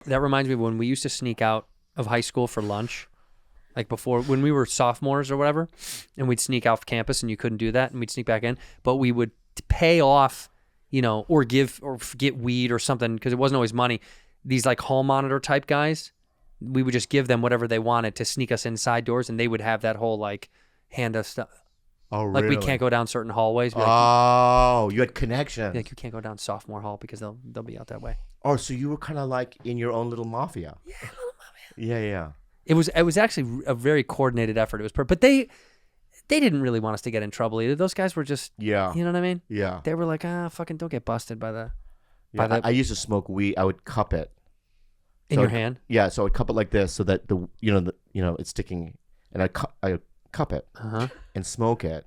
That reminds me of when we used to sneak out of high school for lunch, like before when we were sophomores or whatever, and we'd sneak off campus and you couldn't do that, and we'd sneak back in, but we would pay off, or get weed or something because it wasn't always money. These like hall monitor type guys, we would just give them whatever they wanted to sneak us inside doors, and they would have that whole like hand us stuff. Oh, like really? we can't go down certain hallways. You had connections. Like you can't go down sophomore hall because they'll be out that way. Oh, so you were kind of like in your own little mafia. Yeah, little mafia. Yeah. It was actually a very coordinated effort. It was, but they didn't really want us to get in trouble either. Those guys were just, you know what I mean? Yeah. They were like, fucking don't get busted by the. I used to smoke weed. I would cup it In your hand? Yeah, so I'd cup it like this so that it's sticking, and I cup it and smoke it,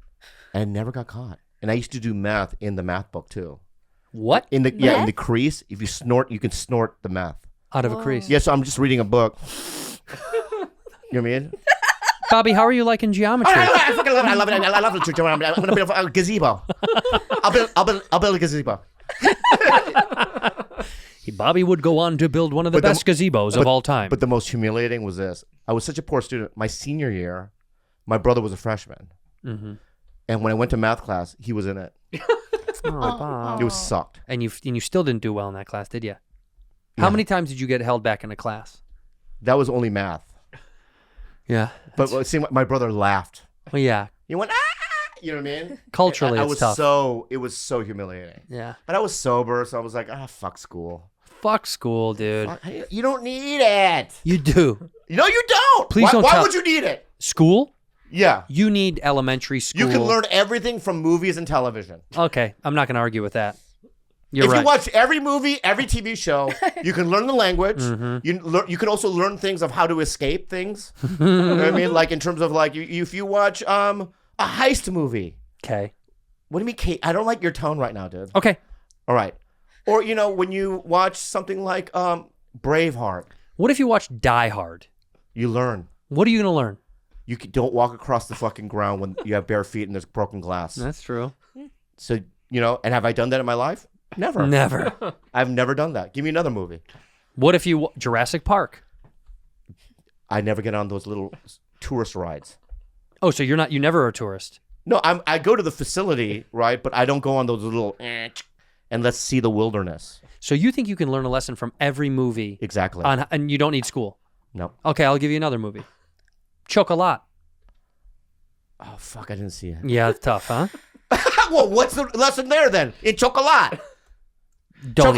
and never got caught. And I used to do math in the math book too. What? In the crease, if you snort, you can snort the math out of a crease. Yeah, so I'm just reading a book. You know what I mean? Bobby, how are you liking geometry? I fucking love it. I love it. I love literature. I'm gonna build a gazebo. I'll build a gazebo. Bobby would go on to build one of the best gazebos of all time. But the most humiliating was this. I was such a poor student. My senior year, my brother was a freshman. Mm-hmm. And when I went to math class, he was in it. Bob. It was sucked. And you still didn't do well in that class, did you? How many times did you get held back in a class? That was only math. Yeah. But see, my brother laughed. Well, yeah. He went, you know what I mean? Culturally, it's tough. It was so humiliating. Yeah. But I was sober, so I was like, fuck school. Fuck school, dude. You don't need it. You do. No, you don't. Please don't. Why would you need it? School? Yeah. You need elementary school. You can learn everything from movies and television. Okay. I'm not going to argue with that. You're right. If you watch every movie, every TV show, you can learn the language. Mm-hmm. You can also learn things of how to escape things. You know what I mean? Like in terms of like, if you watch a heist movie. Okay. What do you mean, Kate? I don't like your tone right now, dude. Okay. All right. Or, when you watch something like Braveheart. What if you watch Die Hard? You learn. What are you going to learn? You don't walk across the fucking ground when you have bare feet and there's broken glass. That's true. So, and have I done that in my life? Never. Never. I've never done that. Give me another movie. What if you Jurassic Park? I never get on those little tourist rides. Oh, so you never are a tourist? No, I go to the facility, right? But I don't go on those little and let's see the wilderness. So you think you can learn a lesson from every movie? Exactly. And you don't need school? No. Okay, I'll give you another movie. Chocolat. Oh, fuck, I didn't see it. Yeah, it's tough, huh? Well, what's the lesson there then? In Chocolat. Don't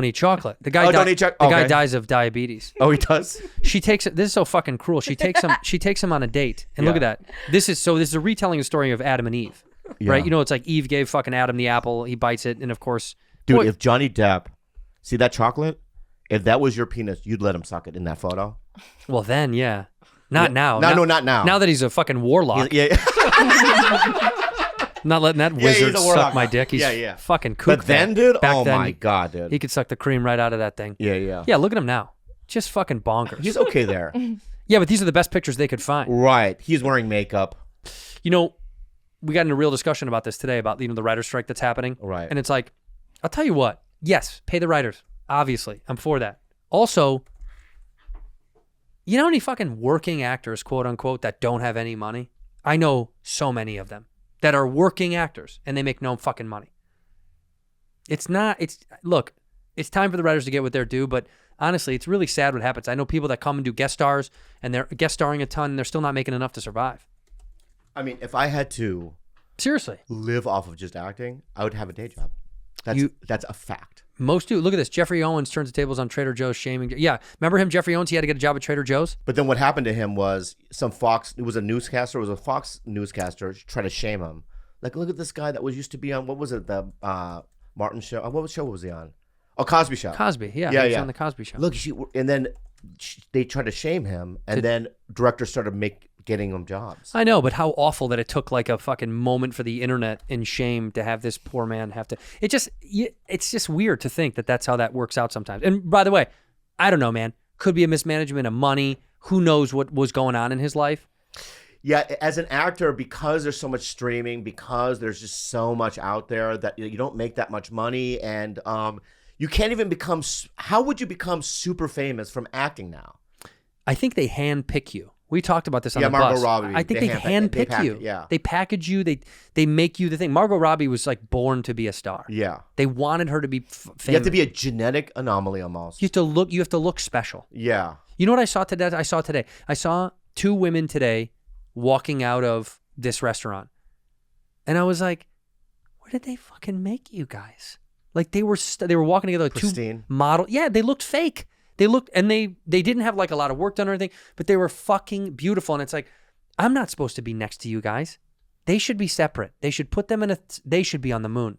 eat chocolate. The guy guy dies of diabetes. Oh, he does? She takes it. This is so fucking cruel. She takes him on a date. And look at that. This is a retelling of the story of Adam and Eve. Yeah. Right? It's like Eve gave fucking Adam the apple, he bites it, and of course, dude, if Johnny Depp, see that chocolate? If that was your penis, you'd let him suck it in that photo. Well, then, yeah. Not now. No, not now. Now that he's a fucking warlock. Yeah. Not letting that wizard suck my dick. He's fucking kook. But then, dude, my God, dude. He could suck the cream right out of that thing. Yeah. Yeah, look at him now. Just fucking bonkers. He's okay there. Yeah, but these are the best pictures they could find. Right. He's wearing makeup. We got into a real discussion about this today about, the writer's strike that's happening. Right. And it's like, I'll tell you what. Yes, pay the writers. Obviously. I'm for that. Also, you know how many fucking working actors, quote unquote, that don't have any money? I know so many of them that are working actors and they make no fucking money. Look, it's time for the writers to get what they're due, but honestly, it's really sad what happens. I know people that come and do guest stars and they're guest starring a ton and they're still not making enough to survive. I mean, if I had to seriously live off of just acting, I would have a day job. That's a fact. Most do. Look at this. Jeffrey Owens turns the tables on Trader Joe's, shaming. Yeah, remember him, Jeffrey Owens? He had to get a job at Trader Joe's. But then what happened to him was it was a Fox newscaster tried to shame him. Like, look at this guy that used to be on, what was it, the Martin show? What show was he on? Oh, Cosby Show. Cosby, yeah. He was on the Cosby Show. Look, and then they tried to shame him, and then directors started getting him jobs. I know, but how awful that it took like a fucking moment for the internet in shame to have this poor man have to. It's just weird to think that that's how that works out sometimes. And by the way, I don't know, man. Could be a mismanagement of money. Who knows what was going on in his life? Yeah, as an actor, because there's so much streaming, because there's just so much out there that you don't make that much money, and You can't even become. How would you become super famous from acting now? I think they hand pick you. We talked about this on the Margot bus. Robbie, I think they hand pick you. Yeah. They package you. They make you the thing. Margot Robbie was like born to be a star. Yeah. They wanted her to be famous. You have to be a genetic anomaly almost. You have to look special. Yeah. You know what I saw today? I saw 2 women today walking out of this restaurant. And I was like, where did they fucking make you guys? Like they were walking together like Pristine. 2 model. Yeah, they looked fake. They looked, and they didn't have like a lot of work done or anything, but they were fucking beautiful. And it's like, I'm not supposed to be next to you guys. They should be separate. They should put them they should be on the moon.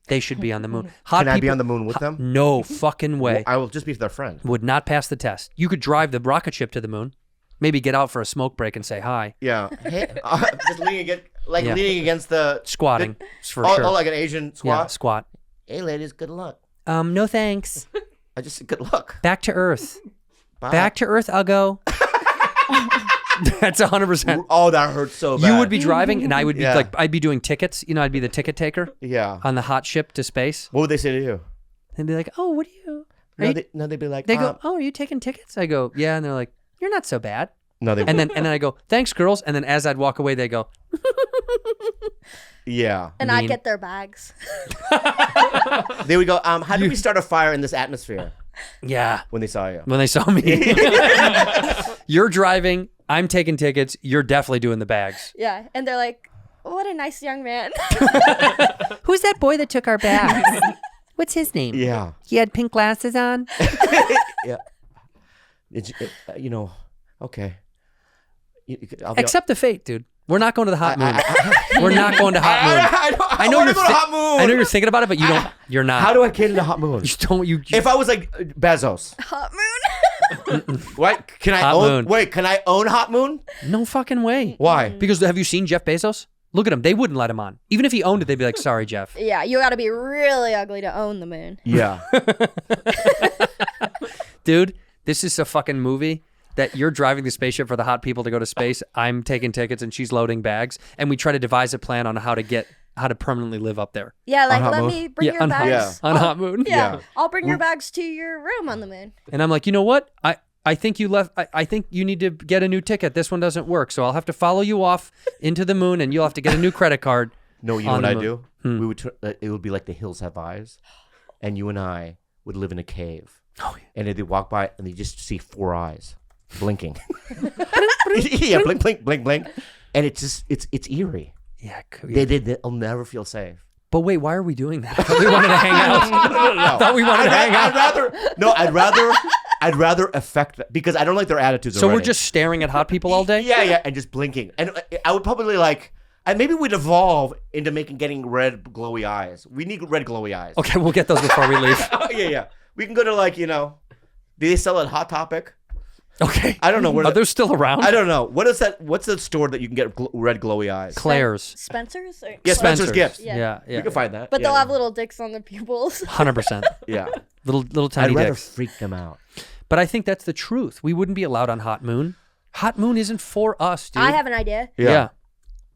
They should be on the moon. Can I be on the moon with them? No fucking way. Well, I will just be their friend. Would not pass the test. You could drive the rocket ship to the moon, maybe get out for a smoke break and say hi. Yeah. Hey, just leaning against the Squatting, for sure. Oh, like an Asian squat? Yeah, squat. Hey, ladies, good luck. No thanks. I just said good luck. Back to Earth. Bye. Back to Earth, Uggo. That's 100%. Oh, that hurts so bad. You would be driving, and I would be Yeah. like, I'd be doing tickets. I'd be the ticket taker Yeah. on the hot ship to space. What would they say to you? They'd be like, oh, what are you? They'd be like, They go, oh, are you taking tickets? I go, yeah. And they're like, you're not so bad. No, they And then I go, thanks, girls. And then as I'd walk away, they go, yeah. And I'd get their bags. They would go, how do we start a fire in this atmosphere? yeah. When they saw you. When they saw me. You're driving. I'm taking tickets. You're definitely doing the bags. Yeah. And they're like, what a nice young man. Who's that boy that took our bags? What's his name? Yeah. He had pink glasses on. Yeah. Okay. Accept the fate, dude. We're not going to the hot moon. We're not going to hot moon. I know you're hot moon. I know you're thinking about it, but you don't. You're not. How do I get into hot moon? You just don't. You If I was like Bezos, Hot moon. what? Can I Hot own? moon. Wait, can I own hot moon? no fucking way. Why? Because have you seen Jeff Bezos? Look at him. They wouldn't let him on. Even if he owned it, they'd be like, "Sorry, Jeff." Yeah, you got to be really ugly to own the moon. Yeah. Dude, this is a fucking movie that you're driving the spaceship for the hot people to go to space. I'm taking tickets and she's loading bags, and we try to devise a plan on how to permanently live up there. Yeah, like hot let moon? me bring your on bags. on hot moon. Yeah, I'll bring your bags to your room on the moon. And I'm like, you know what? I think you left. I think you need to get a new ticket. This one doesn't work, so I'll have to follow you off into the moon, and you'll have to get a new credit card. No, you know on what the I moon. do? We would. It would be like The Hills Have Eyes, and you and I would live in a cave. Oh, yeah. And they'd walk by, and they just see 4 eyes blinking. Yeah, blink, blink, blink, blink, and it's eerie. Yeah. They'll never feel safe. But wait, why are we doing that? I thought we wanted to hang out. No. I thought we wanted to hang out. I'd rather affect them because I don't like their attitudes. So already. we're just staring at hot people all day? Yeah, and just blinking. And I would probably and maybe we'd evolve into getting red glowy eyes. We need red glowy eyes. Okay, we'll get those before we leave. Yeah. We can go to do they sell at Hot Topic? Okay. I don't know. Are they still around? I don't know. What is that? What's the store that you can get red glowy eyes? Claire's. Spencer's? Or Yeah, Spencer's Gifts. Yeah. We can find that. But Yeah. they'll have little dicks on the pupils. 100%. Yeah. Little tiny I'd rather dicks. freak them out. But I think that's the truth. We wouldn't be allowed on Hot Moon. Hot Moon isn't for us, dude. I have an idea. Yeah.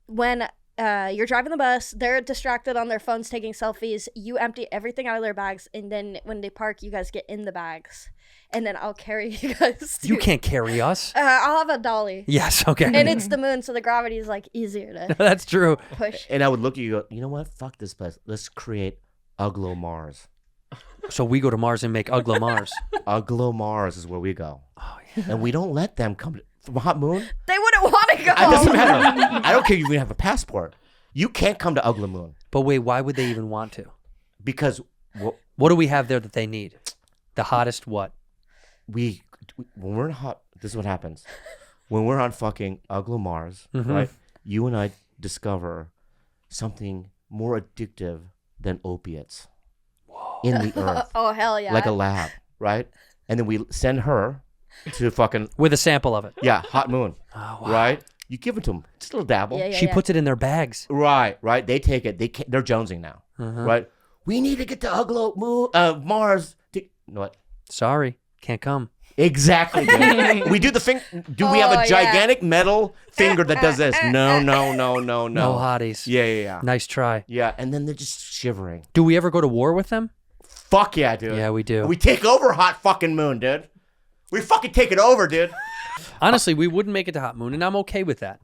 When you're driving the bus, they're distracted on their phones taking selfies. You empty everything out of their bags, and then when they park, you guys get in the bags, and then I'll carry you guys. You can't carry us. I'll have a dolly. Yes, okay. And it's the moon, so the gravity is easier to That's true. push. And I would look at you and go, you know what? Fuck this place. Let's create Uglo Mars. So we go to Mars and make Uglo Mars. Uglo Mars is where we go. Oh, yeah. And we don't let them come from Hot Moon. They wouldn't want to go. It doesn't matter. I don't care if you even have a passport. You can't come to Uglo Moon. But wait, why would they even want to? Because What do we have there that they need? The hottest what? when we're in hot, this is what happens. When we're on fucking Uglo Mars, right? You and I discover something more addictive than opiates in the earth. Oh, hell yeah. Like a lab, right? And then we send her to fucking, With a sample of it. Hot Moon, Oh, wow. right? You give it to them. Just a little dabble. Yeah, yeah, She yeah. puts it in their bags. Right. They take it. They're jonesing now, right? We need to get to Uglo Mars. What? Sorry, can't come. Exactly. Dude. We do the thing. Do we have Oh, a yeah. gigantic metal finger that does this? No. No hotties. Yeah. Nice try. Yeah, and then they're just shivering. Do we ever go to war with them? Fuck yeah, dude. Yeah, we do. We take over Hot fucking Moon, dude. We fucking take it over, dude. Honestly, we wouldn't make it to Hot Moon, and I'm okay with that.